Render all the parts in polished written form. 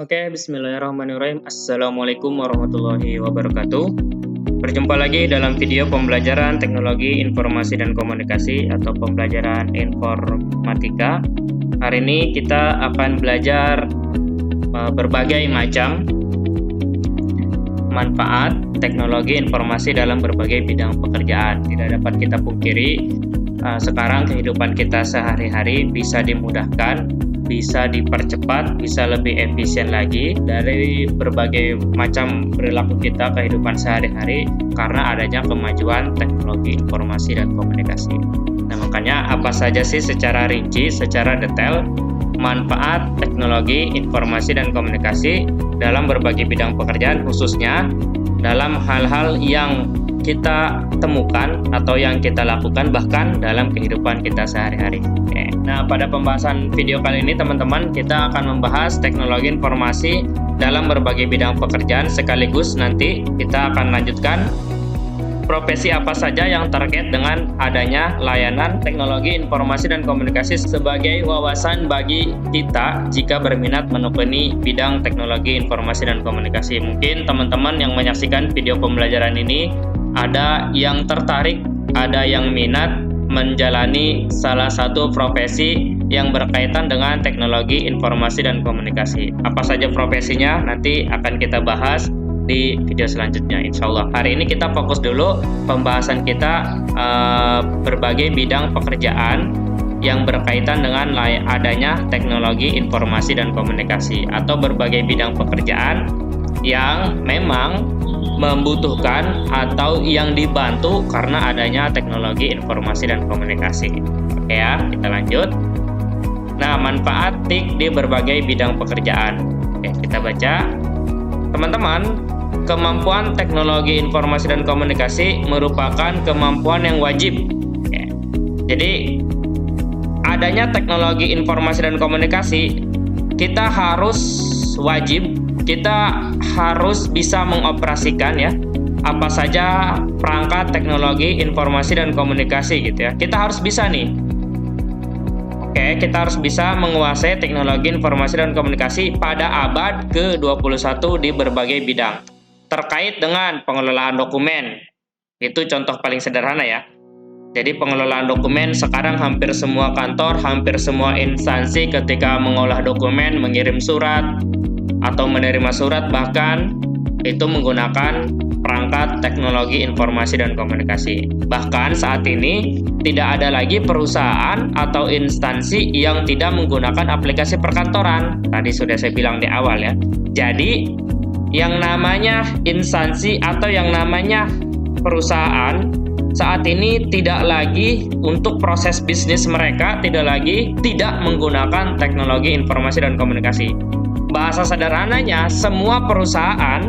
Oke, bismillahirrahmanirrahim. Assalamualaikum warahmatullahi wabarakatuh. Berjumpa lagi dalam video pembelajaran teknologi informasi dan komunikasi atau pembelajaran informatika. Hari ini kita akan belajar berbagai macam manfaat teknologi informasi dalam berbagai bidang pekerjaan. Tidak dapat kita pungkiri, sekarang kehidupan kita sehari-hari bisa dimudahkan, bisa dipercepat, bisa lebih efisien lagi dari berbagai macam perilaku kita kehidupan sehari-hari karena adanya kemajuan teknologi informasi dan komunikasi. Nah, makanya apa saja sih secara rinci, secara detail manfaat teknologi informasi dan komunikasi dalam berbagai bidang pekerjaan, khususnya dalam hal-hal yang kita temukan atau yang kita lakukan bahkan dalam kehidupan kita sehari-hari. Nah, pada pembahasan video kali ini teman-teman, kita akan membahas teknologi informasi dalam berbagai bidang pekerjaan, sekaligus nanti kita akan lanjutkan profesi apa saja yang terkait dengan adanya layanan teknologi informasi dan komunikasi sebagai wawasan bagi kita jika berminat menekuni bidang teknologi informasi dan komunikasi. Mungkin teman-teman yang menyaksikan video pembelajaran ini ada yang tertarik, ada yang minat menjalani salah satu profesi yang berkaitan dengan teknologi informasi dan komunikasi. Apa saja profesinya nanti akan kita bahas di video selanjutnya, insya Allah. Hari ini kita fokus dulu pembahasan kita berbagai bidang pekerjaan yang berkaitan dengan adanya teknologi informasi dan komunikasi atau berbagai bidang pekerjaan yang memang membutuhkan atau yang dibantu karena adanya teknologi informasi dan komunikasi. Oke ya, kita lanjut. Nah, manfaat TIK di berbagai bidang pekerjaan. Oke, kita baca. Teman-teman, kemampuan teknologi informasi dan komunikasi merupakan kemampuan yang wajib. Oke. Jadi, adanya teknologi informasi dan komunikasi, kita harus wajib, kita harus bisa mengoperasikan ya apa saja perangkat teknologi informasi dan komunikasi gitu ya. Kita harus bisa nih. Oke, kita harus bisa menguasai teknologi informasi dan komunikasi pada abad ke-21 di berbagai bidang. Terkait dengan pengelolaan dokumen, itu contoh paling sederhana ya. Jadi pengelolaan dokumen sekarang hampir semua kantor, hampir semua instansi ketika mengolah dokumen, mengirim surat, atau menerima surat bahkan itu menggunakan perangkat teknologi informasi dan komunikasi. Bahkan saat ini tidak ada lagi perusahaan atau instansi yang tidak menggunakan aplikasi perkantoran. Tadi sudah saya bilang di awal ya. Jadi yang namanya instansi atau yang namanya perusahaan saat ini tidak lagi untuk proses bisnis mereka tidak menggunakan teknologi informasi dan komunikasi. Bahasa sederhananya, semua perusahaan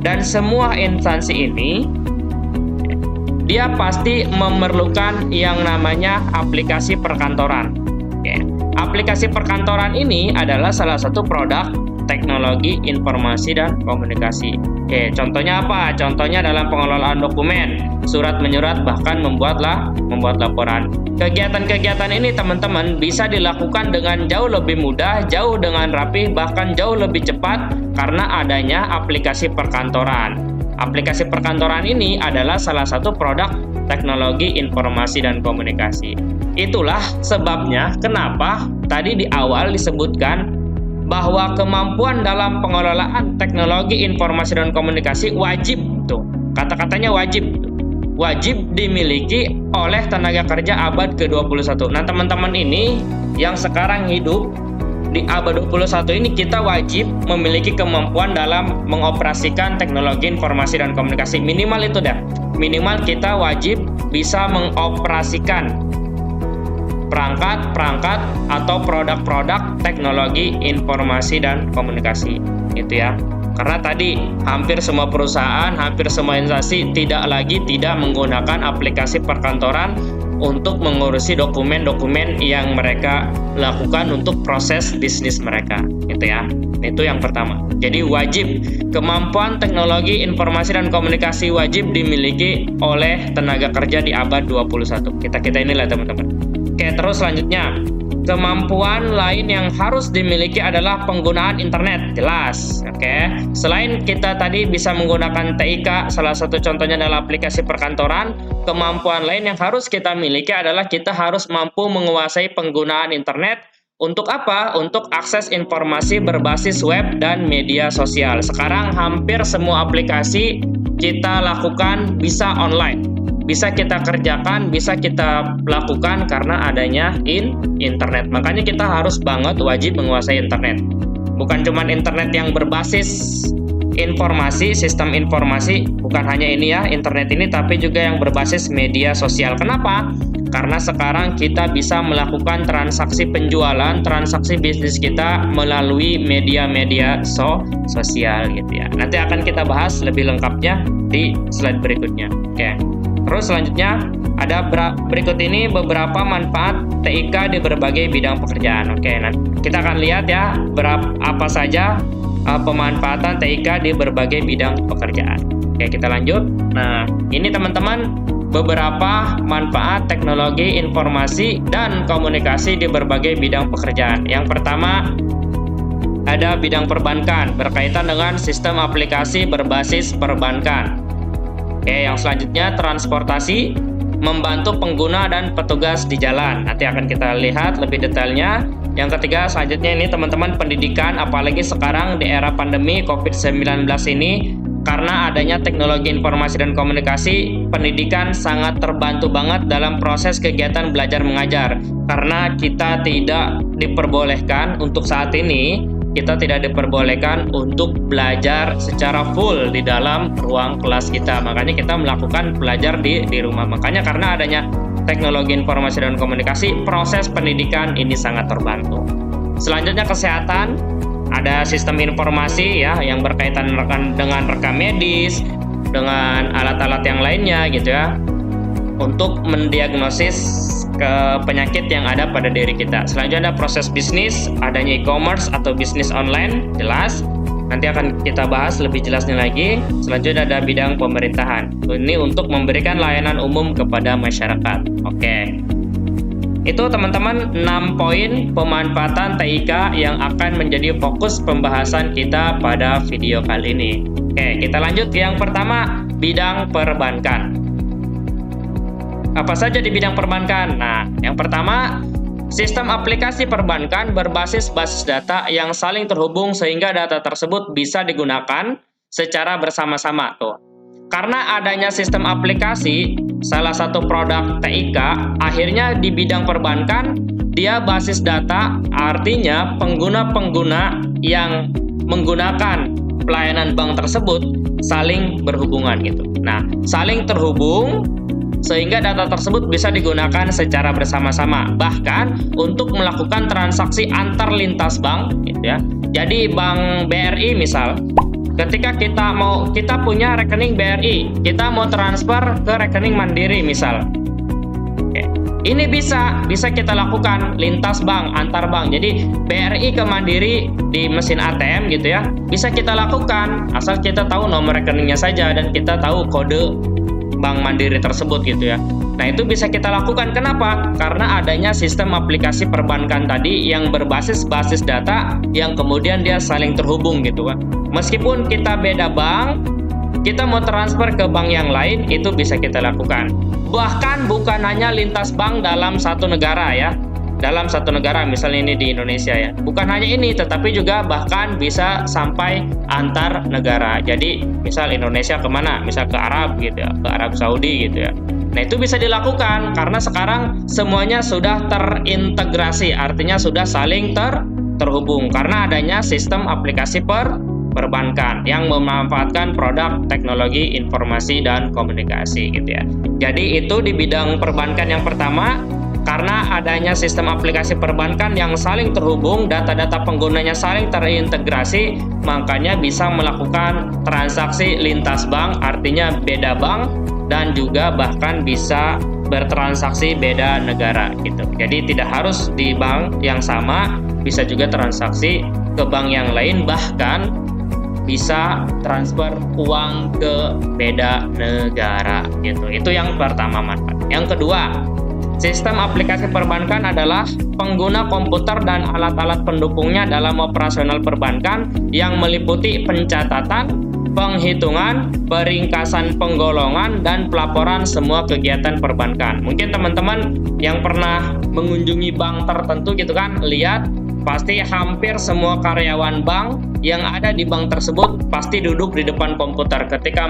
dan semua instansi ini dia pasti memerlukan yang namanya aplikasi perkantoran. Aplikasi perkantoran ini adalah salah satu produk teknologi informasi dan komunikasi. Contohnya apa? Contohnya dalam pengelolaan dokumen, surat menyurat, bahkan membuat laporan. Kegiatan-kegiatan ini teman-teman bisa dilakukan dengan jauh lebih mudah, jauh dengan rapi, bahkan jauh lebih cepat karena adanya aplikasi perkantoran. Aplikasi perkantoran ini adalah salah satu produk teknologi informasi dan komunikasi. Itulah sebabnya kenapa tadi di awal disebutkan bahwa kemampuan dalam pengelolaan teknologi informasi dan komunikasi wajib tuh. Kata-katanya wajib. Wajib dimiliki oleh tenaga kerja abad ke-21. Nah, teman-teman ini yang sekarang hidup di abad 21 ini kita wajib memiliki kemampuan dalam mengoperasikan teknologi informasi dan komunikasi. Minimal itu dah. Minimal kita wajib bisa mengoperasikan perangkat atau produk-produk teknologi informasi dan komunikasi gitu ya. Karena tadi hampir semua perusahaan, hampir semua instansi tidak menggunakan aplikasi perkantoran untuk mengurusi dokumen-dokumen yang mereka lakukan untuk proses bisnis mereka gitu ya. Itu yang pertama. Jadi wajib, kemampuan teknologi informasi dan komunikasi wajib dimiliki oleh tenaga kerja di abad 21. Kita inilah teman-teman. Oke, terus selanjutnya Kemampuan lain yang harus dimiliki adalah penggunaan internet, jelas. Oke. Selain kita tadi bisa menggunakan TIK, salah satu contohnya adalah aplikasi perkantoran, kemampuan lain yang harus kita miliki adalah kita harus mampu menguasai penggunaan internet. Untuk apa? Untuk akses informasi berbasis web dan media sosial. Sekarang hampir semua aplikasi kita lakukan bisa online. Bisa kita kerjakan, bisa kita lakukan karena adanya internet. Makanya kita harus banget wajib menguasai internet. Bukan cuma internet yang berbasis informasi, sistem informasi, bukan hanya ini ya, internet ini, tapi juga yang berbasis media sosial. Kenapa? Karena sekarang kita bisa melakukan transaksi penjualan, transaksi bisnis kita melalui media-media sosial gitu ya. Nanti akan kita bahas lebih lengkapnya di slide berikutnya. Oke. Terus selanjutnya ada berikut ini beberapa manfaat TIK di berbagai bidang pekerjaan. Oke, nah kita akan lihat ya apa saja pemanfaatan TIK di berbagai bidang pekerjaan. Oke, kita lanjut. Nah, ini teman-teman beberapa manfaat teknologi informasi dan komunikasi di berbagai bidang pekerjaan. Yang pertama ada bidang perbankan berkaitan dengan sistem aplikasi berbasis perbankan. Oke, yang selanjutnya transportasi, membantu pengguna dan petugas di jalan. Nanti akan kita lihat lebih detailnya. Yang ketiga selanjutnya ini teman-teman pendidikan, apalagi sekarang di era pandemi COVID-19 ini, karena adanya teknologi informasi dan komunikasi, pendidikan sangat terbantu banget dalam proses kegiatan belajar mengajar. Karena kita tidak diperbolehkan untuk saat ini, kita tidak diperbolehkan untuk belajar secara full di dalam ruang kelas kita. Makanya kita melakukan belajar di rumah. Makanya karena adanya teknologi informasi dan komunikasi, proses pendidikan ini sangat terbantu. Selanjutnya kesehatan, ada sistem informasi ya yang berkaitan dengan rekam medis, dengan alat-alat yang lainnya gitu ya, untuk mendiagnosis ke penyakit yang ada pada diri kita. Selanjutnya ada proses bisnis, adanya e-commerce atau bisnis online, jelas. Nanti akan kita bahas lebih jelasnya lagi. Selanjutnya ada bidang pemerintahan. Ini untuk memberikan layanan umum kepada masyarakat. Oke. Itu teman-teman 6 poin pemanfaatan TIK yang akan menjadi fokus pembahasan kita pada video kali ini. Oke, kita lanjut. Yang pertama, bidang perbankan. Apa saja di bidang perbankan? Nah, yang pertama, sistem aplikasi perbankan berbasis basis data yang saling terhubung sehingga data tersebut bisa digunakan secara bersama-sama tuh. Karena adanya sistem aplikasi, salah satu produk TIK, akhirnya di bidang perbankan dia basis data, artinya pengguna-pengguna yang menggunakan pelayanan bank tersebut saling berhubungan gitu. Nah, saling terhubung sehingga data tersebut bisa digunakan secara bersama-sama, bahkan untuk melakukan transaksi antar lintas bank gitu ya. Jadi bank BRI misal, ketika kita punya rekening BRI, kita mau transfer ke rekening Mandiri misal. Oke. Ini bisa kita lakukan lintas bank, antar bank. Jadi BRI ke Mandiri di mesin ATM gitu ya, bisa kita lakukan asal kita tahu nomor rekeningnya saja dan kita tahu kode Bank Mandiri tersebut gitu ya. Nah, itu bisa kita lakukan. Kenapa? Karena adanya sistem aplikasi perbankan tadi yang berbasis basis data yang kemudian dia saling terhubung gitu kan. Meskipun kita beda bank, kita mau transfer ke bank yang lain, itu bisa kita lakukan. Bahkan bukan hanya lintas bank dalam satu negara ya. Dalam satu negara, misalnya ini di Indonesia ya. Bukan hanya ini, tetapi juga bahkan bisa sampai antar negara. Jadi, misal Indonesia kemana? Misal ke Arab gitu ya, ke Arab Saudi gitu ya. Nah, itu bisa dilakukan karena sekarang semuanya sudah terintegrasi, artinya sudah saling terhubung karena adanya sistem aplikasi perbankan yang memanfaatkan produk teknologi informasi dan komunikasi gitu ya. Jadi, itu di bidang perbankan yang pertama. Karena adanya sistem aplikasi perbankan yang saling terhubung, data-data penggunanya saling terintegrasi, makanya bisa melakukan transaksi lintas bank, artinya beda bank, dan juga bahkan bisa bertransaksi beda negara gitu. Jadi tidak harus di bank yang sama, bisa juga transaksi ke bank yang lain, bahkan bisa transfer uang ke beda negara gitu. Itu yang pertama manfaat. Yang kedua, Sistem aplikasi perbankan adalah pengguna komputer dan alat-alat pendukungnya dalam operasional perbankan yang meliputi pencatatan, penghitungan, peringkasan penggolongan, dan pelaporan semua kegiatan perbankan. Mungkin teman-teman yang pernah mengunjungi bank tertentu gitu kan, lihat pasti hampir semua karyawan bank yang ada di bank tersebut pasti duduk di depan komputer. Ketika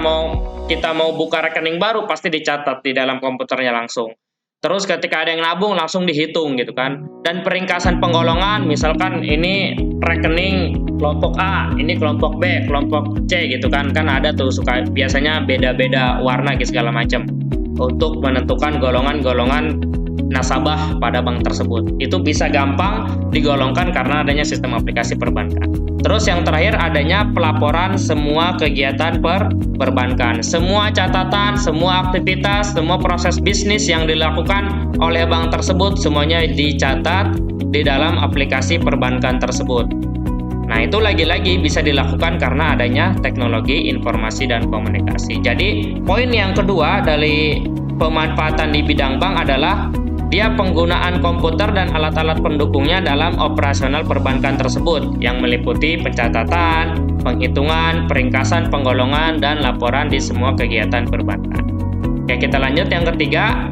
kita mau buka rekening baru, pasti dicatat di dalam komputernya langsung. Terus ketika ada yang nabung langsung dihitung gitu kan. Dan peringkasan penggolongan, misalkan ini rekening kelompok A, ini kelompok B, kelompok C gitu kan. Kan ada tuh suka biasanya beda-beda warna gitu segala macam untuk menentukan golongan-golongan nasabah pada bank tersebut. Itu bisa gampang digolongkan karena adanya sistem aplikasi perbankan. Terus yang terakhir adanya pelaporan semua kegiatan perbankan. Semua catatan, semua aktivitas, semua proses bisnis yang dilakukan oleh bank tersebut semuanya dicatat di dalam aplikasi perbankan tersebut. Nah, itu lagi-lagi bisa dilakukan karena adanya teknologi informasi dan komunikasi. Jadi, poin yang kedua dari pemanfaatan di bidang bank adalah dia penggunaan komputer dan alat-alat pendukungnya dalam operasional perbankan tersebut yang meliputi pencatatan, penghitungan, peringkasan, penggolongan, dan laporan di semua kegiatan perbankan. Oke, kita lanjut yang ketiga.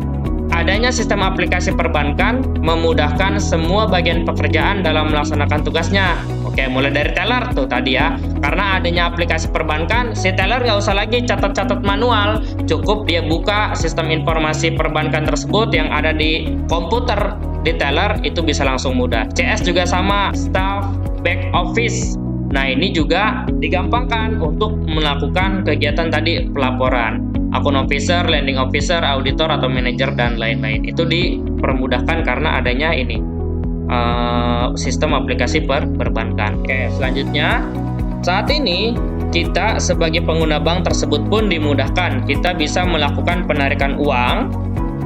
Adanya sistem aplikasi perbankan memudahkan semua bagian pekerjaan dalam melaksanakan tugasnya. Oke, mulai dari teller tuh tadi ya. Karena adanya aplikasi perbankan, si teller nggak usah lagi catat-catat manual. Cukup dia buka sistem informasi perbankan tersebut yang ada di komputer di teller, itu bisa langsung mudah. CS juga sama, staff back office. Nah, ini juga digampangkan untuk melakukan kegiatan tadi pelaporan. Akun officer, lending officer, auditor, atau manajer, dan lain-lain. Itu dipermudahkan karena adanya ini sistem aplikasi perbankan. Oke, selanjutnya saat ini kita sebagai pengguna bank tersebut pun dimudahkan. Kita bisa melakukan penarikan uang.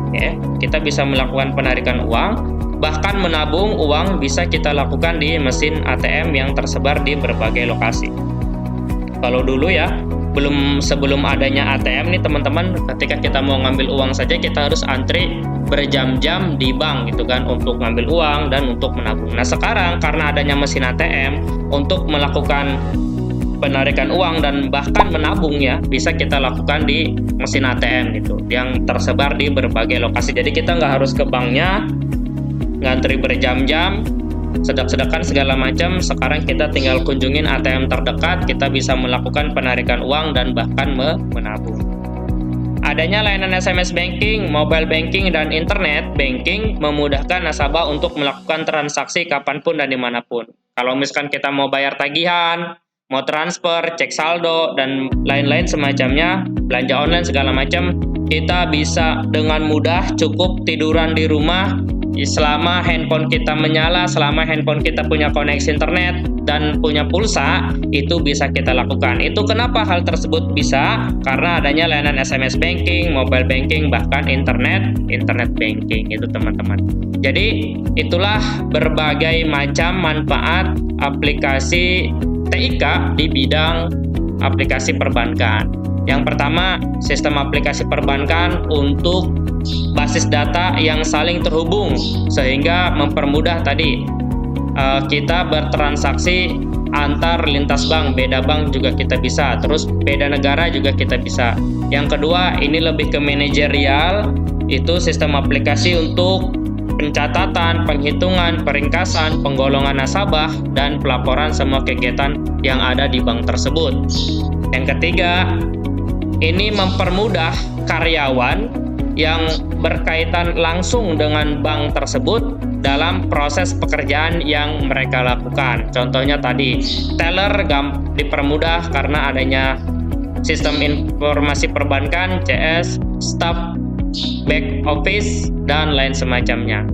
Oke, kita bisa melakukan penarikan uang. Bahkan menabung uang bisa kita lakukan di mesin ATM yang tersebar di berbagai lokasi. Kalau dulu ya, sebelum adanya ATM nih teman-teman, ketika kita mau ngambil uang saja kita harus antri berjam-jam di bank gitu kan untuk ngambil uang dan untuk menabung. Nah, sekarang karena adanya mesin ATM untuk melakukan penarikan uang dan bahkan menabung ya bisa kita lakukan di mesin ATM gitu yang tersebar di berbagai lokasi. Jadi kita nggak harus ke banknya ngantri berjam-jam, sedek-sedekan segala macam. Sekarang kita tinggal kunjungin ATM terdekat, kita bisa melakukan penarikan uang dan bahkan menabung. Adanya layanan SMS banking, mobile banking, dan internet banking memudahkan nasabah untuk melakukan transaksi kapanpun dan dimanapun. Kalau misalkan kita mau bayar tagihan, mau transfer, cek saldo, dan lain-lain semacamnya, belanja online segala macam, kita bisa dengan mudah cukup tiduran di rumah. Selama handphone kita menyala, selama handphone kita punya koneksi internet dan punya pulsa, itu bisa kita lakukan. Itu kenapa hal tersebut bisa? Karena adanya layanan SMS banking, mobile banking, bahkan internet banking itu teman-teman. Jadi itulah berbagai macam manfaat aplikasi TIK di bidang aplikasi perbankan. Yang pertama, sistem aplikasi perbankan untuk basis data yang saling terhubung sehingga mempermudah tadi kita bertransaksi antar lintas bank, beda bank juga kita bisa, terus beda negara juga kita bisa. Yang kedua, ini lebih ke manajerial, itu sistem aplikasi untuk pencatatan, penghitungan, peringkasan, penggolongan nasabah, dan pelaporan semua kegiatan yang ada di bank tersebut. Yang ketiga, ini mempermudah karyawan yang berkaitan langsung dengan bank tersebut dalam proses pekerjaan yang mereka lakukan. Contohnya tadi, teller dipermudah karena adanya sistem informasi perbankan, CS, staff back office, dan lain semacamnya.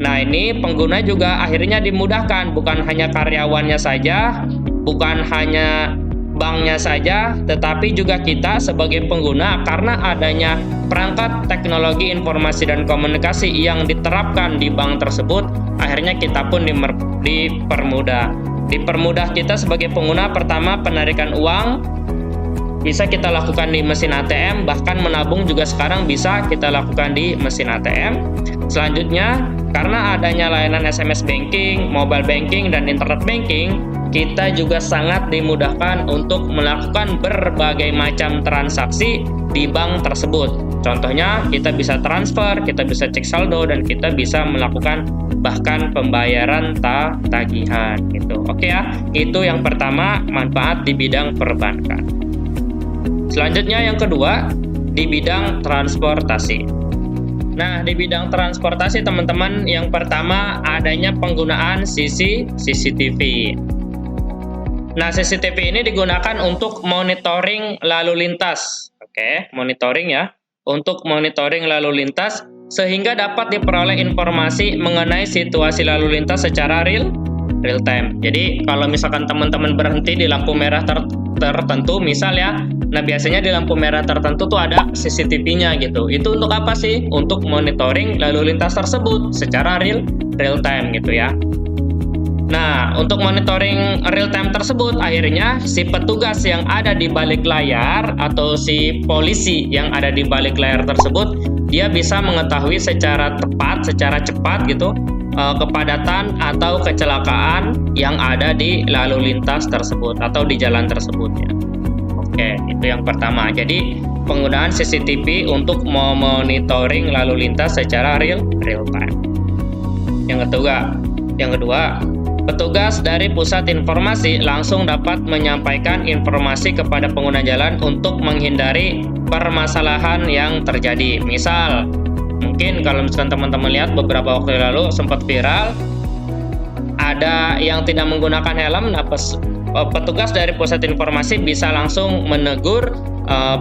Nah, ini pengguna juga akhirnya dimudahkan, bukan hanya karyawannya saja, bukan hanya banknya saja, tetapi juga kita sebagai pengguna karena adanya perangkat teknologi informasi dan komunikasi yang diterapkan di bank tersebut, akhirnya kita pun dipermudah. Dipermudah kita sebagai pengguna, pertama penarikan uang, bisa kita lakukan di mesin ATM, bahkan menabung juga sekarang bisa kita lakukan di mesin ATM. Selanjutnya, karena adanya layanan SMS banking, mobile banking, dan internet banking, kita juga sangat dimudahkan untuk melakukan berbagai macam transaksi di bank tersebut. Contohnya, kita bisa transfer, kita bisa cek saldo, dan kita bisa melakukan bahkan pembayaran tagihan gitu. Oke ya, itu yang pertama, manfaat di bidang perbankan. Selanjutnya yang kedua, di bidang transportasi. Nah, di bidang transportasi teman-teman, yang pertama adanya penggunaan CCTV. Nah, CCTV ini digunakan untuk monitoring lalu lintas. Oke, monitoring ya. Untuk monitoring lalu lintas sehingga dapat diperoleh informasi mengenai situasi lalu lintas secara real time. Jadi, kalau misalkan teman-teman berhenti di lampu merah tertentu misal ya, nah biasanya di lampu merah tertentu tuh ada CCTV-nya gitu. Itu untuk apa sih? Untuk monitoring lalu lintas tersebut secara real time gitu ya. Nah, untuk monitoring real time tersebut, akhirnya si petugas yang ada di balik layar atau si polisi yang ada di balik layar tersebut, dia bisa mengetahui secara tepat, secara cepat gitu, kepadatan atau kecelakaan yang ada di lalu lintas tersebut atau di jalan tersebut ya. Oke, itu yang pertama. Jadi, penggunaan CCTV untuk memonitoring lalu lintas secara real time. Yang kedua, petugas dari pusat informasi langsung dapat menyampaikan informasi kepada pengguna jalan untuk menghindari permasalahan yang terjadi. Misal, mungkin kalau misalkan teman-teman lihat beberapa waktu lalu sempat viral, ada yang tidak menggunakan helm, petugas dari pusat informasi bisa langsung menegur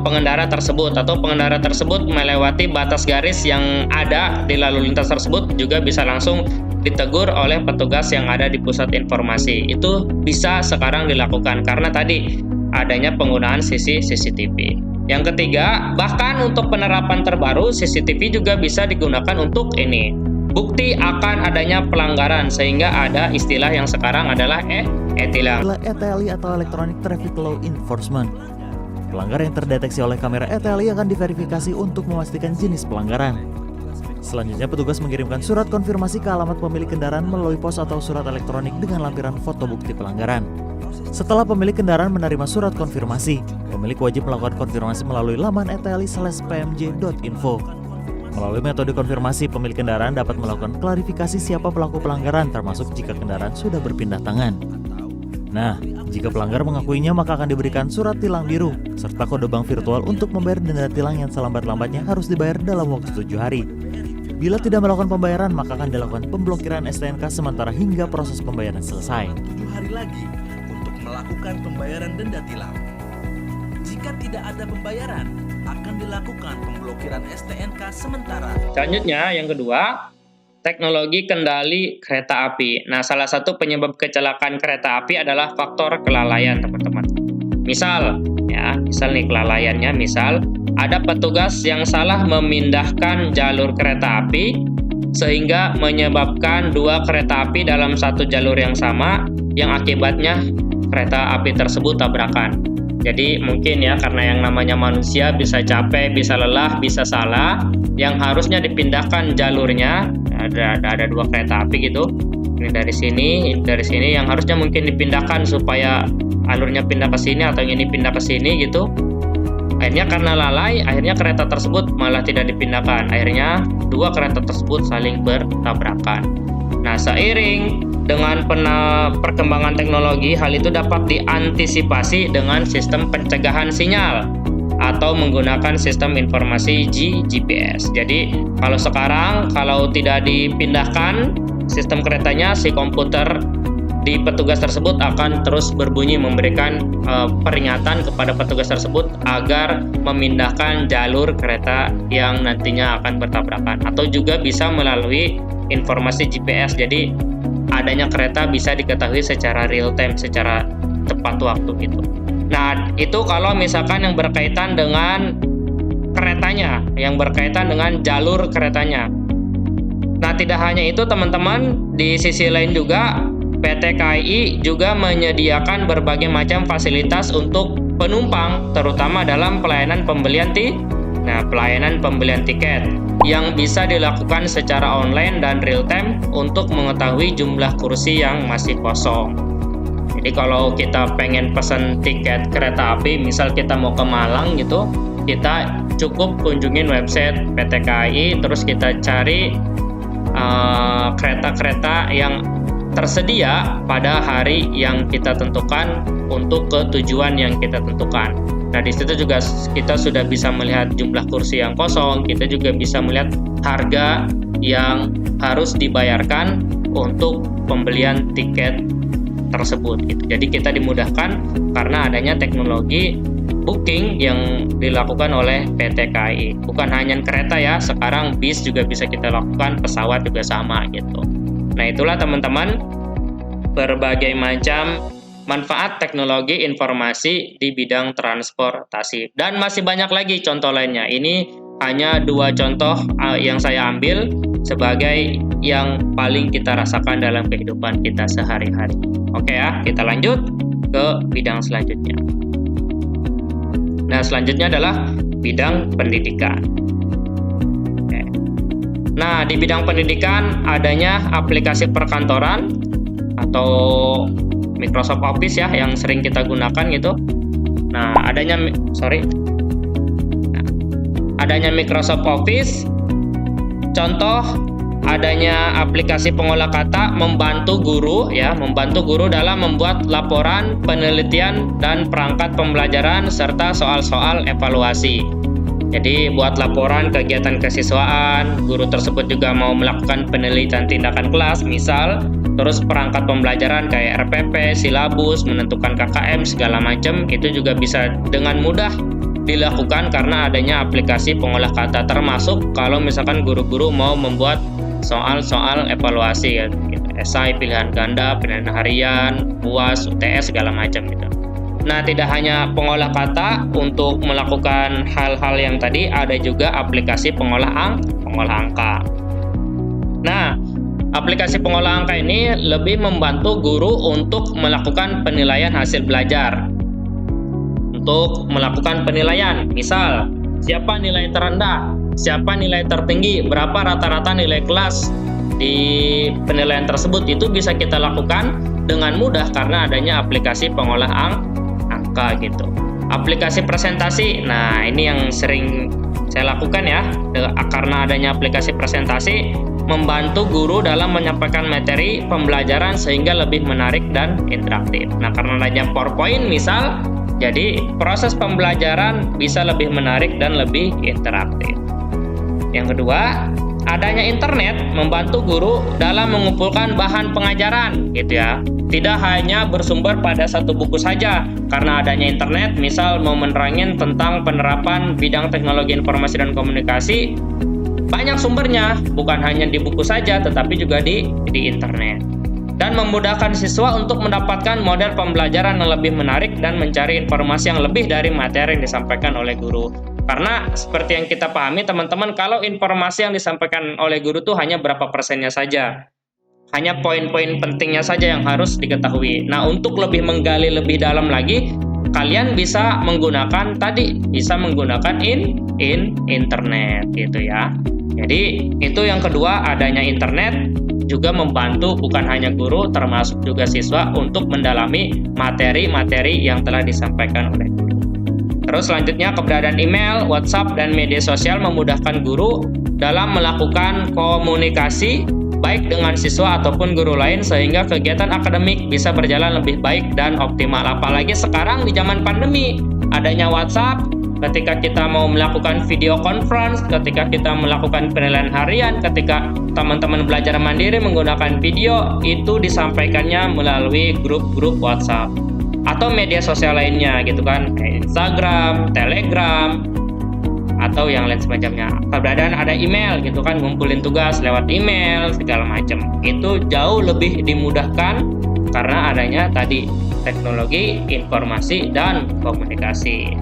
pengendara tersebut, atau pengendara tersebut melewati batas garis yang ada di lalu lintas tersebut juga bisa langsung ditegur oleh petugas yang ada di pusat informasi. Itu bisa sekarang dilakukan karena tadi adanya penggunaan CCTV. Yang ketiga, bahkan untuk penerapan terbaru CCTV juga bisa digunakan untuk ini, bukti akan adanya pelanggaran, sehingga ada istilah yang sekarang adalah e-tilang. ETLI atau Electronic Traffic Law Enforcement. Pelanggar yang terdeteksi oleh kamera ETLI akan diverifikasi untuk memastikan jenis pelanggaran. Selanjutnya, petugas mengirimkan surat konfirmasi ke alamat pemilik kendaraan melalui pos atau surat elektronik dengan lampiran foto bukti pelanggaran. Setelah pemilik kendaraan menerima surat konfirmasi, pemilik wajib melakukan konfirmasi melalui laman etli/pmj.info. Melalui metode konfirmasi, pemilik kendaraan dapat melakukan klarifikasi siapa pelaku pelanggaran, termasuk jika kendaraan sudah berpindah tangan. Nah, jika pelanggar mengakuinya, maka akan diberikan surat tilang biru serta kode bank virtual untuk membayar denda tilang yang selambat-lambatnya harus dibayar dalam waktu 7 hari. Bila tidak melakukan pembayaran, maka akan dilakukan pemblokiran STNK sementara hingga proses pembayaran selesai. 7 hari lagi untuk melakukan pembayaran denda tilang. Jika tidak ada pembayaran, akan dilakukan pemblokiran STNK sementara. Selanjutnya, yang kedua, teknologi kendali kereta api. Nah, salah satu penyebab kecelakaan kereta api adalah faktor kelalaian, teman-teman. Misal nih kelalaiannya, misal ada petugas yang salah memindahkan jalur kereta api sehingga menyebabkan dua kereta api dalam satu jalur yang sama, yang akibatnya kereta api tersebut tabrakan. Jadi mungkin ya, karena yang namanya manusia bisa capek, bisa lelah, bisa salah, yang harusnya dipindahkan jalurnya, ada dua kereta api gitu, ini dari sini yang harusnya mungkin dipindahkan supaya alurnya pindah ke sini atau ini pindah ke sini gitu. Akhirnya karena lalai, akhirnya kereta tersebut malah tidak dipindahkan. Akhirnya dua kereta tersebut saling bertabrakan. Nah, seiring dengan perkembangan teknologi, hal itu dapat diantisipasi dengan sistem pencegahan sinyal atau menggunakan sistem informasi GPS. Jadi, kalau tidak dipindahkan sistem keretanya, si komputer di petugas tersebut akan terus berbunyi memberikan peringatan kepada petugas tersebut agar memindahkan jalur kereta yang nantinya akan bertabrakan, atau juga bisa melalui informasi GPS. Jadi adanya kereta bisa diketahui secara real time, secara tepat waktu gitu. Nah, itu kalau misalkan yang berkaitan dengan keretanya, yang berkaitan dengan jalur keretanya. Nah, tidak hanya itu teman-teman, di sisi lain juga PT KAI juga menyediakan berbagai macam fasilitas untuk penumpang, terutama dalam pelayanan pembelian tiket yang bisa dilakukan secara online dan real time untuk mengetahui jumlah kursi yang masih kosong. Jadi kalau kita pengen pesan tiket kereta api, misal kita mau ke Malang gitu, kita cukup kunjungin website PT KAI, terus kita cari kereta-kereta yang tersedia pada hari yang kita tentukan untuk ke tujuan yang kita tentukan. Nah, di situ juga kita sudah bisa melihat jumlah kursi yang kosong, kita juga bisa melihat harga yang harus dibayarkan untuk pembelian tiket tersebut gitu. Jadi kita dimudahkan karena adanya teknologi booking yang dilakukan oleh PT KAI. Bukan hanya kereta ya, sekarang bis juga bisa kita lakukan, pesawat juga sama gitu. Nah, itulah teman-teman berbagai macam manfaat teknologi informasi di bidang transportasi. Dan masih banyak lagi contoh lainnya. Ini hanya 2 contoh yang saya ambil sebagai yang paling kita rasakan dalam kehidupan kita sehari-hari. Oke ya, kita lanjut ke bidang selanjutnya. Nah, selanjutnya adalah bidang pendidikan. Oke. Nah, di bidang pendidikan adanya aplikasi perkantoran atau Microsoft Office ya yang sering kita gunakan gitu. Nah, adanya Microsoft Office. Contoh adanya aplikasi pengolah kata membantu guru dalam membuat laporan, penelitian dan perangkat pembelajaran serta soal-soal evaluasi. Jadi buat laporan kegiatan kesiswaan, guru tersebut juga mau melakukan penelitian tindakan kelas misal, terus perangkat pembelajaran kayak RPP, silabus, menentukan KKM segala macam itu juga bisa dengan mudah dilakukan karena adanya aplikasi pengolah kata, termasuk kalau misalkan guru-guru mau membuat soal-soal evaluasi gitu. Esai, pilihan ganda, pilihan harian, UAS, UTS segala macam gitu. Nah, tidak hanya pengolah kata untuk melakukan hal-hal yang tadi, ada juga aplikasi pengolah angka. Nah, aplikasi pengolah angka ini lebih membantu guru untuk melakukan penilaian hasil belajar. Untuk melakukan penilaian, misal siapa nilai terendah, siapa nilai tertinggi, berapa rata-rata nilai kelas di penilaian tersebut, itu bisa kita lakukan dengan mudah karena adanya aplikasi pengolah angka gitu. Aplikasi presentasi, nah ini yang sering saya lakukan ya, karena adanya aplikasi presentasi membantu guru dalam menyampaikan materi pembelajaran sehingga lebih menarik dan interaktif. Nah, karena adanya PowerPoint misal, jadi proses pembelajaran bisa lebih menarik dan lebih interaktif. Yang kedua, adanya internet membantu guru dalam mengumpulkan bahan pengajaran gitu ya. Tidak hanya bersumber pada satu buku saja. Karena adanya internet, misal mau menerangin tentang penerapan bidang teknologi informasi dan komunikasi, banyak sumbernya, bukan hanya di buku saja tetapi juga di internet. Dan memudahkan siswa untuk mendapatkan model pembelajaran yang lebih menarik dan mencari informasi yang lebih dari materi yang disampaikan oleh guru. Karena seperti yang kita pahami teman-teman, kalau informasi yang disampaikan oleh guru itu hanya berapa persennya saja. Hanya poin-poin pentingnya saja yang harus diketahui. Nah, untuk lebih menggali lebih dalam lagi, kalian bisa menggunakan internet gitu ya. Jadi, itu yang kedua, adanya internet juga membantu bukan hanya guru, termasuk juga siswa untuk mendalami materi-materi yang telah disampaikan oleh guru. Terus selanjutnya, keberadaan email, WhatsApp, dan media sosial memudahkan guru dalam melakukan komunikasi baik dengan siswa ataupun guru lain sehingga kegiatan akademik bisa berjalan lebih baik dan optimal. Apalagi sekarang di zaman pandemi, adanya WhatsApp, ketika kita mau melakukan video conference, ketika kita melakukan penilaian harian, ketika teman-teman belajar mandiri menggunakan video, itu disampaikannya melalui grup-grup WhatsApp atau media sosial lainnya gitu kan, Instagram, Telegram, atau yang lain semacamnya. Keberadaan ada email gitu kan, ngumpulin tugas lewat email segala macam. Itu jauh lebih dimudahkan karena adanya tadi teknologi informasi dan komunikasi.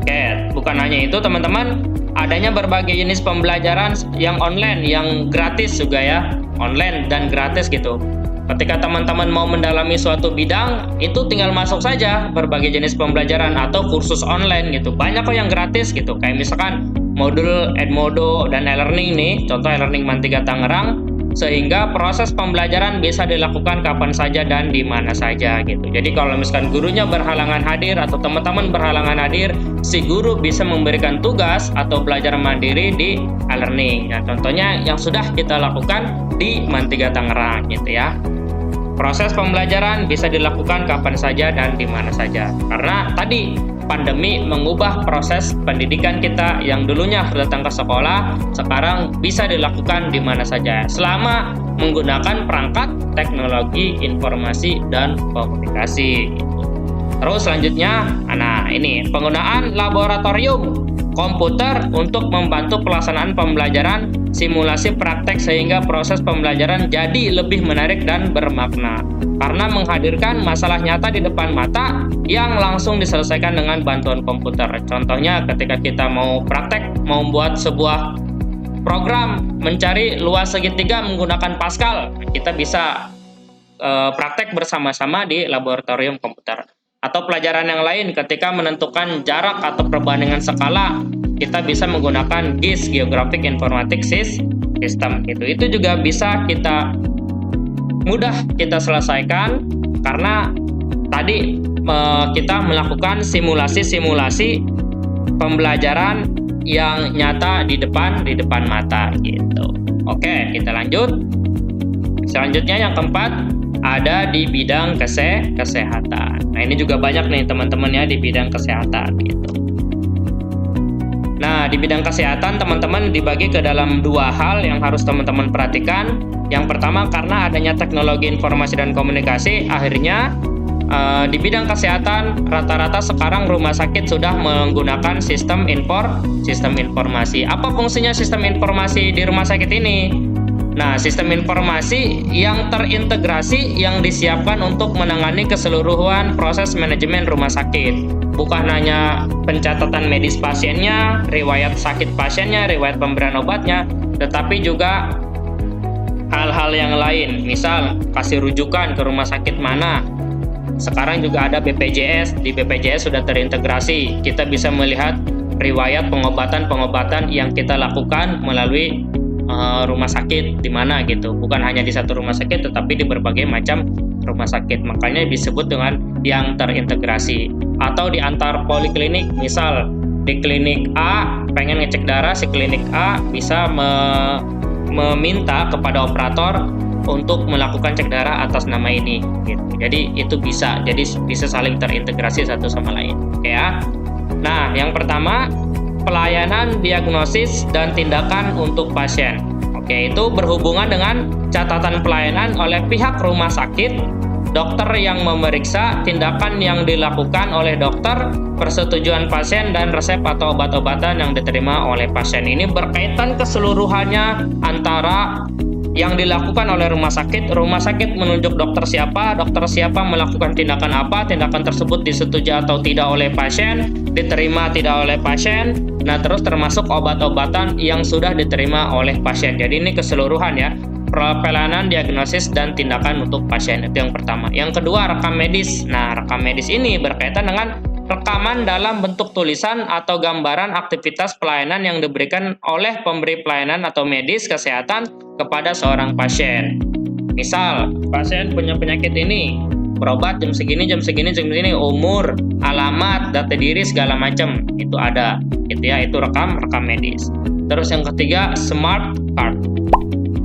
Oke, bukan hanya itu teman-teman, adanya berbagai jenis pembelajaran yang online, yang gratis juga ya, online dan gratis gitu. Ketika teman-teman mau mendalami suatu bidang, itu tinggal masuk saja berbagai jenis pembelajaran atau kursus online gitu. Banyak kok yang gratis gitu. Kayak misalkan modul Edmodo dan e-learning nih, contoh e-learning Mantiga Tangerang, sehingga proses pembelajaran bisa dilakukan kapan saja dan di mana saja gitu. Jadi kalau misalkan gurunya berhalangan hadir atau teman-teman berhalangan hadir, si guru bisa memberikan tugas atau belajar mandiri di e-learning. Nah, contohnya yang sudah kita lakukan di Mantiga Tangerang gitu ya. Proses pembelajaran bisa dilakukan kapan saja dan di mana saja. Karena tadi pandemi mengubah proses pendidikan kita yang dulunya harus datang ke sekolah, sekarang bisa dilakukan di mana saja selama menggunakan perangkat teknologi informasi dan komunikasi. Terus selanjutnya, nah ini penggunaan laboratorium komputer untuk membantu pelaksanaan pembelajaran, simulasi praktek sehingga proses pembelajaran jadi lebih menarik dan bermakna karena menghadirkan masalah nyata di depan mata yang langsung diselesaikan dengan bantuan komputer. Contohnya ketika kita mau praktek, mau membuat sebuah program mencari luas segitiga menggunakan Pascal, kita bisa praktek bersama-sama di laboratorium komputer. Atau pelajaran yang lain ketika menentukan jarak atau perbandingan skala, kita bisa menggunakan GIS, Geographic Informatic System gitu. Itu juga bisa mudah kita selesaikan karena tadi kita melakukan simulasi pembelajaran yang nyata di depan mata gitu. Oke, kita lanjut. Selanjutnya yang keempat, ada di bidang kesehatan. Nah, ini juga banyak nih teman-teman ya di bidang kesehatan gitu. Nah, di bidang kesehatan teman-teman dibagi ke dalam dua hal yang harus teman-teman perhatikan. Yang pertama, karena adanya teknologi informasi dan komunikasi, akhirnya di bidang kesehatan rata-rata sekarang rumah sakit sudah menggunakan sistem informasi. Apa fungsinya sistem informasi di rumah sakit ini? Nah, sistem informasi yang terintegrasi yang disiapkan untuk menangani keseluruhan proses manajemen rumah sakit. Bukan hanya pencatatan medis pasiennya, riwayat sakit pasiennya, riwayat pemberian obatnya, tetapi juga hal-hal yang lain. Misal, kasih rujukan ke rumah sakit mana. Sekarang juga ada BPJS, di BPJS sudah terintegrasi. Kita bisa melihat riwayat pengobatan yang kita lakukan melalui rumah sakit di mana gitu, bukan hanya di satu rumah sakit tetapi di berbagai macam rumah sakit, makanya disebut dengan yang terintegrasi. Atau di antar poliklinik, misal di klinik A pengen ngecek darah, si klinik A bisa meminta kepada operator untuk melakukan cek darah atas nama ini gitu. Jadi itu bisa saling terintegrasi satu sama lain. Oke ya. Nah, yang pertama, pelayanan diagnosis dan tindakan untuk pasien. Oke, itu berhubungan dengan catatan pelayanan oleh pihak rumah sakit, dokter yang memeriksa, tindakan yang dilakukan oleh dokter, persetujuan pasien, dan resep atau obat-obatan yang diterima oleh pasien. Ini berkaitan keseluruhannya antara yang dilakukan oleh rumah sakit menunjuk dokter siapa melakukan tindakan apa, tindakan tersebut disetujui atau tidak oleh pasien, diterima tidak oleh pasien, nah terus termasuk obat-obatan yang sudah diterima oleh pasien. Jadi ini keseluruhan ya, pelayanan diagnosis dan tindakan untuk pasien, itu yang pertama. Yang kedua, rekam medis. Nah, rekam medis ini berkaitan dengan rekaman dalam bentuk tulisan atau gambaran aktivitas pelayanan yang diberikan oleh pemberi pelayanan atau medis kesehatan kepada seorang pasien. Misal, pasien punya penyakit ini, berobat jam segini, umur, alamat, data diri, segala macam, itu ada, gitu ya, itu rekam medis. Terus yang ketiga, smart card.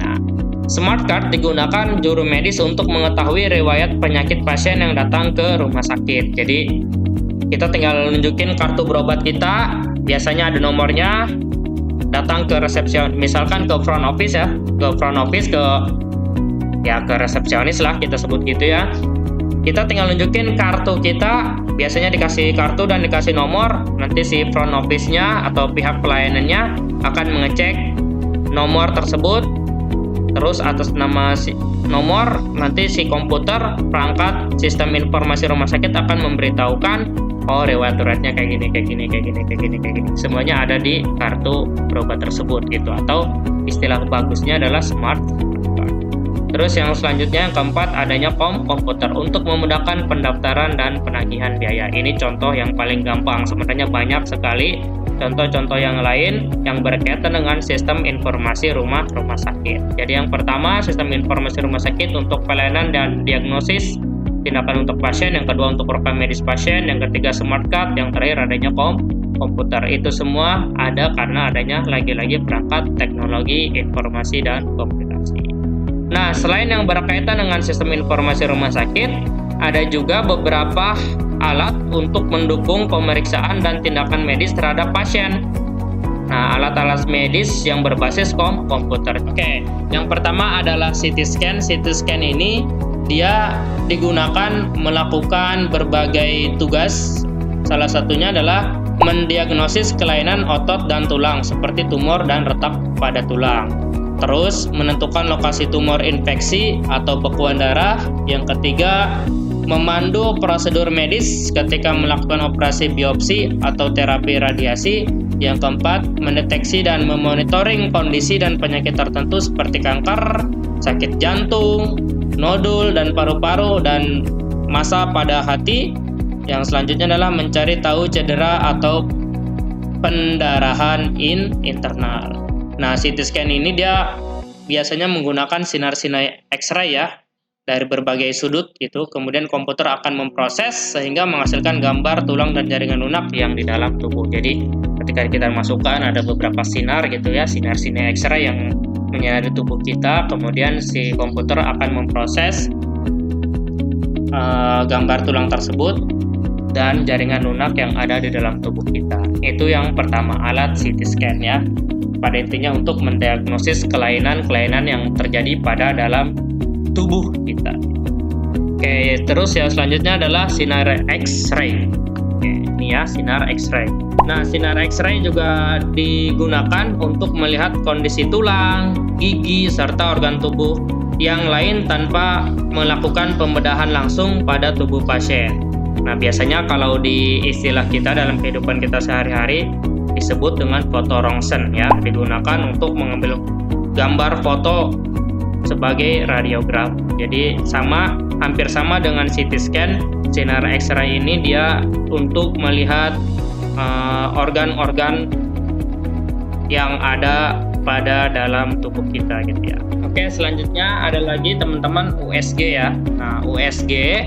Nah, smart card digunakan juru medis untuk mengetahui riwayat penyakit pasien yang datang ke rumah sakit. Jadi kita tinggal nunjukin kartu berobat kita, biasanya ada nomornya, datang ke resepsionis, misalkan ke front office ya, ke resepsionis lah kita sebut gitu ya. Kita tinggal nunjukin kartu kita, biasanya dikasih kartu dan dikasih nomor, nanti si front office-nya atau pihak pelayanannya akan mengecek nomor tersebut, terus atas nama si nomor nanti si komputer perangkat sistem informasi rumah sakit akan memberitahukan, oh riwayat-riwayatnya kayak gini. Semuanya ada di kartu berobat tersebut gitu, atau istilah bagusnya adalah smart card. Terus yang selanjutnya yang keempat adanya komputer untuk memudahkan pendaftaran dan penagihan biaya. Ini contoh yang paling gampang, sebenarnya banyak sekali contoh-contoh yang lain yang berkaitan dengan sistem informasi rumah sakit. Jadi yang pertama sistem informasi rumah sakit untuk pelayanan dan diagnosis tindakan untuk pasien, yang kedua untuk rekam medis pasien, yang ketiga smart card, yang terakhir adanya komputer. Itu semua ada karena adanya lagi-lagi perangkat teknologi informasi dan komunikasi. Nah, selain yang berkaitan dengan sistem informasi rumah sakit, ada juga beberapa alat untuk mendukung pemeriksaan dan tindakan medis terhadap pasien. Nah, alat-alat medis yang berbasis komputer. Oke, yang pertama adalah CT scan. CT scan ini dia digunakan melakukan berbagai tugas. Salah satunya adalah mendiagnosis kelainan otot dan tulang seperti tumor dan retak pada tulang. Terus menentukan lokasi tumor infeksi atau bekuan darah. Yang ketiga, memandu prosedur medis ketika melakukan operasi biopsi atau terapi radiasi. Yang keempat, mendeteksi dan memonitoring kondisi dan penyakit tertentu seperti kanker, sakit jantung, nodul dan paru-paru, dan massa pada hati. Yang selanjutnya adalah mencari tahu cedera atau pendarahan internal. Nah, CT scan ini dia biasanya menggunakan sinar-sinar X-ray ya, dari berbagai sudut gitu. Kemudian komputer akan memproses sehingga menghasilkan gambar tulang dan jaringan lunak yang di dalam tubuh. Jadi ketika kita masukkan ada beberapa sinar gitu ya, sinar-sinar X-ray yang menyinari tubuh kita. Kemudian si komputer akan memproses gambar tulang tersebut dan jaringan lunak yang ada di dalam tubuh kita. Itu yang pertama, alat CT scan ya. Pada intinya untuk mendiagnosis kelainan-kelainan yang terjadi pada dalam tubuh kita. Oke, terus yang selanjutnya adalah sinar X-ray. Oke, ini ya sinar X-ray. Nah, sinar X-ray juga digunakan untuk melihat kondisi tulang, gigi, serta organ tubuh yang lain tanpa melakukan pembedahan langsung pada tubuh pasien. Nah, biasanya kalau di istilah kita dalam kehidupan kita sehari-hari disebut dengan foto rongsen ya, digunakan untuk mengambil gambar foto sebagai radiograf. Jadi hampir sama dengan CT scan. Sinar X-ray ini dia untuk melihat organ-organ yang ada pada dalam tubuh kita gitu ya. Oke, selanjutnya ada lagi teman-teman USG ya. Nah, USG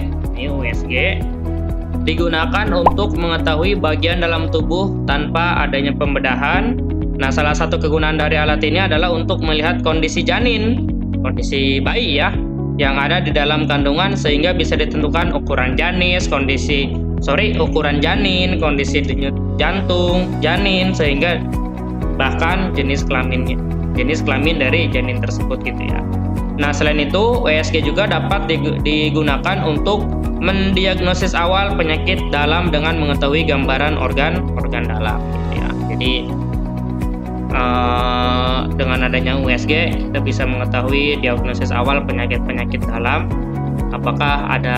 digunakan untuk mengetahui bagian dalam tubuh tanpa adanya pembedahan. Nah, salah satu kegunaan dari alat ini adalah untuk melihat kondisi janin, kondisi bayi ya, yang ada di dalam kandungan sehingga bisa ditentukan ukuran janin, kondisi denyut jantung janin, sehingga bahkan jenis kelamin dari janin tersebut gitu ya. Nah, selain itu USG juga dapat digunakan untuk mendiagnosis awal penyakit dalam dengan mengetahui gambaran organ dalam gitu ya. Jadi dengan adanya USG kita bisa mengetahui diagnosis awal penyakit dalam, apakah ada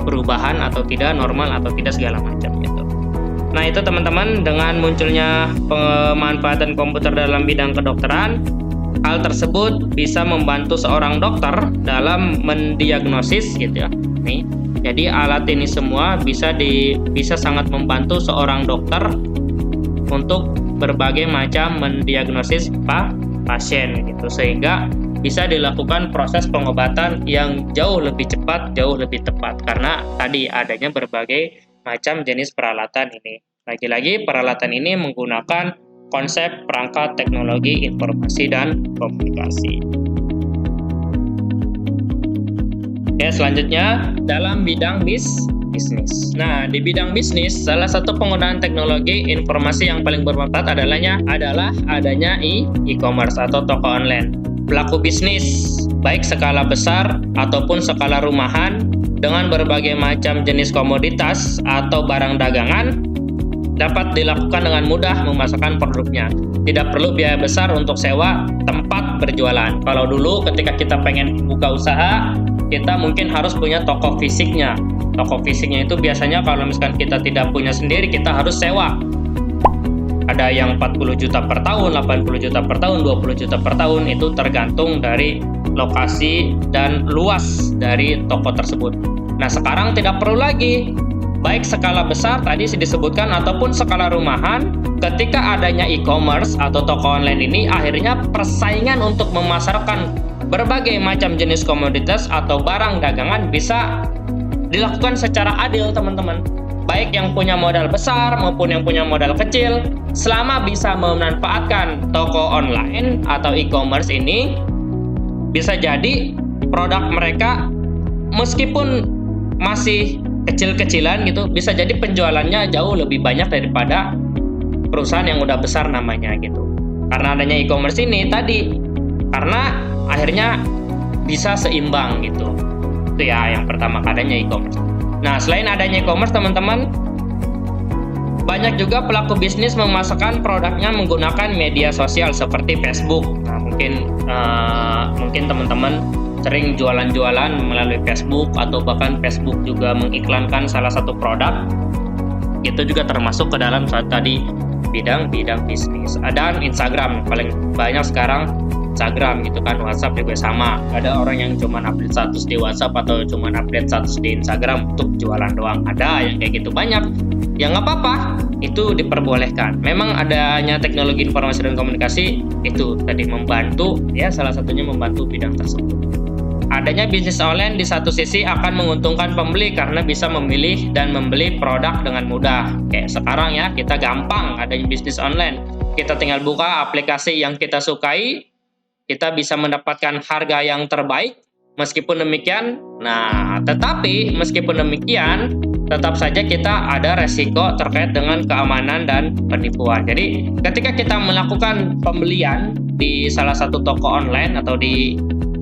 perubahan atau tidak, normal atau tidak, segala macam gitu. Nah, itu teman-teman, dengan munculnya pemanfaatan komputer dalam bidang kedokteran, hal tersebut bisa membantu seorang dokter dalam mendiagnosis gitu ya. Nih, jadi alat ini semua bisa sangat membantu seorang dokter untuk berbagai macam mendiagnosis pasien gitu, sehingga bisa dilakukan proses pengobatan yang jauh lebih cepat, jauh lebih tepat karena tadi adanya berbagai macam jenis peralatan ini. Lagi-lagi peralatan ini menggunakan konsep perangkat teknologi informasi dan komunikasi. Oke, selanjutnya dalam bidang bisnis. Nah, di bidang bisnis, salah satu penggunaan teknologi informasi yang paling bermanfaat adalah adanya e-commerce atau toko online. Pelaku bisnis, baik skala besar ataupun skala rumahan, dengan berbagai macam jenis komoditas atau barang dagangan, dapat dilakukan dengan mudah memasarkan produknya. Tidak perlu biaya besar untuk sewa tempat berjualan. Kalau dulu ketika kita pengen buka usaha, kita mungkin harus punya toko fisiknya. Toko fisiknya itu biasanya kalau misalkan kita tidak punya sendiri, kita harus sewa. Ada yang 40 juta per tahun, 80 juta per tahun, 20 juta per tahun, itu tergantung dari lokasi dan luas dari toko tersebut. Nah, sekarang tidak perlu lagi, baik skala besar tadi disebutkan ataupun skala rumahan, ketika adanya e-commerce atau toko online ini, akhirnya persaingan untuk memasarkan berbagai macam jenis komoditas atau barang dagangan bisa dilakukan secara adil, teman-teman. Baik yang punya modal besar maupun yang punya modal kecil, selama bisa memanfaatkan toko online atau e-commerce ini, bisa jadi produk mereka meskipun masih kecil-kecilan gitu, bisa jadi penjualannya jauh lebih banyak daripada perusahaan yang udah besar namanya gitu. Karena adanya e-commerce ini tadi, karena akhirnya bisa seimbang gitu. Itu ya yang pertama, adanya e-commerce. Nah, selain adanya e-commerce, teman-teman, banyak juga pelaku bisnis memasarkan produknya menggunakan media sosial seperti Facebook. Nah, mungkin teman-teman sering jualan-jualan melalui Facebook, atau bahkan Facebook juga mengiklankan salah satu produk. Itu juga termasuk ke dalam saat tadi bidang bisnis. Dan Instagram paling banyak sekarang, Instagram gitu kan. WhatsApp juga sama, ada orang yang cuma update status di WhatsApp atau cuma update status di Instagram untuk jualan doang, ada yang kayak gitu, banyak. Ya nggak apa-apa, itu diperbolehkan. Memang adanya teknologi informasi dan komunikasi itu tadi membantu, ya salah satunya membantu bidang tersebut. Adanya bisnis online di satu sisi akan menguntungkan pembeli karena bisa memilih dan membeli produk dengan mudah. Kayak sekarang ya, kita gampang adanya bisnis online. Kita tinggal buka aplikasi yang kita sukai, kita bisa mendapatkan harga yang terbaik. Meskipun demikian, tetapi meskipun demikian, tetap saja kita ada resiko terkait dengan keamanan dan penipuan. Jadi, ketika kita melakukan pembelian di salah satu toko online atau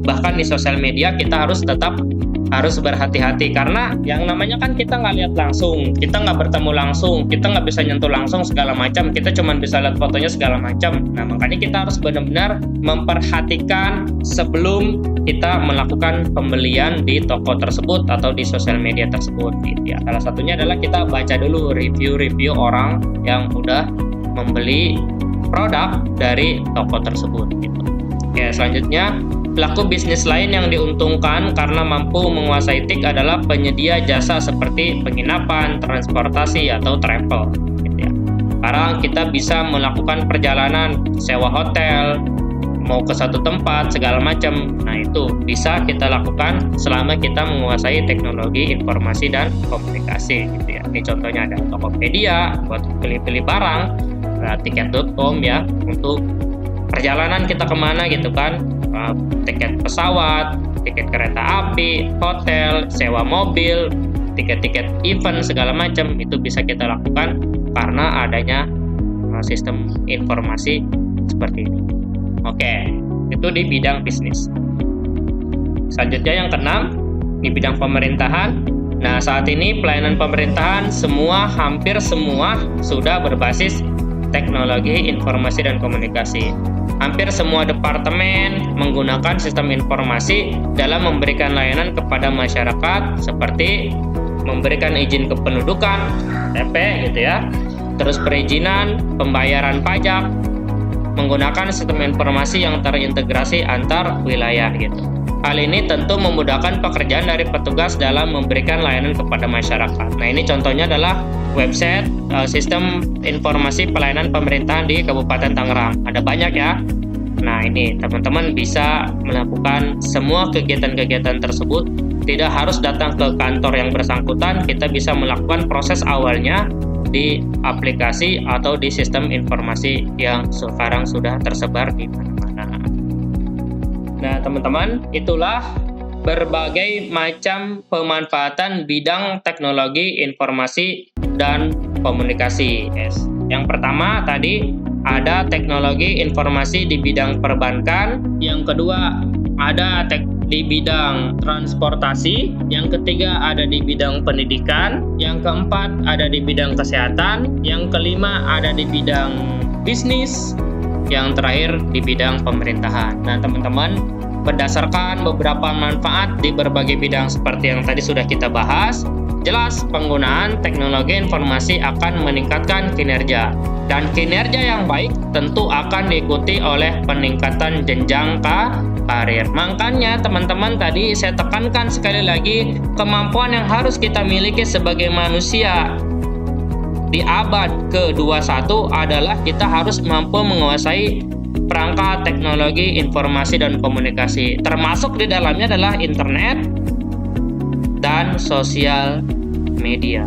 bahkan di sosial media, kita harus berhati-hati, karena yang namanya kan kita nggak lihat langsung, kita nggak bertemu langsung, kita nggak bisa nyentuh langsung segala macam, kita cuma bisa lihat fotonya segala macam. Nah, makanya kita harus benar-benar memperhatikan sebelum kita melakukan pembelian di toko tersebut atau di sosial media tersebut gitu ya. Salah satunya adalah kita baca dulu review orang yang udah membeli produk dari toko tersebut gitu. Oke, selanjutnya, pelaku bisnis lain yang diuntungkan karena mampu menguasai TIK adalah penyedia jasa seperti penginapan, transportasi, atau travel gitu ya. Sekarang kita bisa melakukan perjalanan, sewa hotel, mau ke satu tempat, segala macam. Nah, itu bisa kita lakukan selama kita menguasai teknologi informasi dan komunikasi gitu ya. Ini contohnya ada Tokopedia buat pilih-pilih barang, tiket.com ya untuk perjalanan kita kemana gitu kan, tiket pesawat, tiket kereta api, hotel, sewa mobil, tiket-tiket event segala macam, itu bisa kita lakukan karena adanya sistem informasi seperti ini. Oke, itu di bidang bisnis. Selanjutnya yang keenam, di bidang pemerintahan. Nah, saat ini pelayanan pemerintahan hampir semua sudah berbasis teknologi informasi dan komunikasi. Hampir semua departemen menggunakan sistem informasi dalam memberikan layanan kepada masyarakat, seperti memberikan izin kependudukan, KTP gitu ya, terus perizinan, pembayaran pajak, menggunakan sistem informasi yang terintegrasi antar wilayah gitu. Hal ini tentu memudahkan pekerjaan dari petugas dalam memberikan layanan kepada masyarakat. Nah, ini contohnya adalah website sistem informasi pelayanan pemerintahan di Kabupaten Tangerang. Ada banyak ya. Nah, ini teman-teman bisa melakukan semua kegiatan-kegiatan tersebut. Tidak harus datang ke kantor yang bersangkutan, kita bisa melakukan proses awalnya di aplikasi atau di sistem informasi yang sekarang sudah tersebar di mana-mana. Nah, teman-teman, itulah berbagai macam pemanfaatan bidang teknologi informasi dan komunikasi. Yang pertama tadi ada teknologi informasi di bidang perbankan, yang kedua ada di bidang transportasi, yang ketiga ada di bidang pendidikan, yang keempat ada di bidang kesehatan, yang kelima ada di bidang bisnis, yang terakhir di bidang pemerintahan. Nah, teman-teman, berdasarkan beberapa manfaat di berbagai bidang seperti yang tadi sudah kita bahas. Jelas, penggunaan teknologi informasi akan meningkatkan kinerja, dan kinerja yang baik tentu akan diikuti oleh peningkatan jenjang karir. Makanya teman-teman, tadi saya tekankan sekali lagi, kemampuan yang harus kita miliki sebagai manusia di abad ke-21 adalah kita harus mampu menguasai perangkat teknologi informasi dan komunikasi, termasuk di dalamnya adalah internet dan sosial media.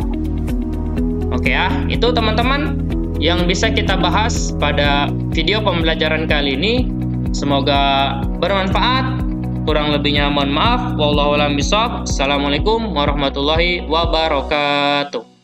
Oke ya, itu teman-teman yang bisa kita bahas pada video pembelajaran kali ini. Semoga bermanfaat. Kurang lebihnya mohon maaf. Wallahu a'lam bishawab. Assalamualaikum warahmatullahi wabarakatuh.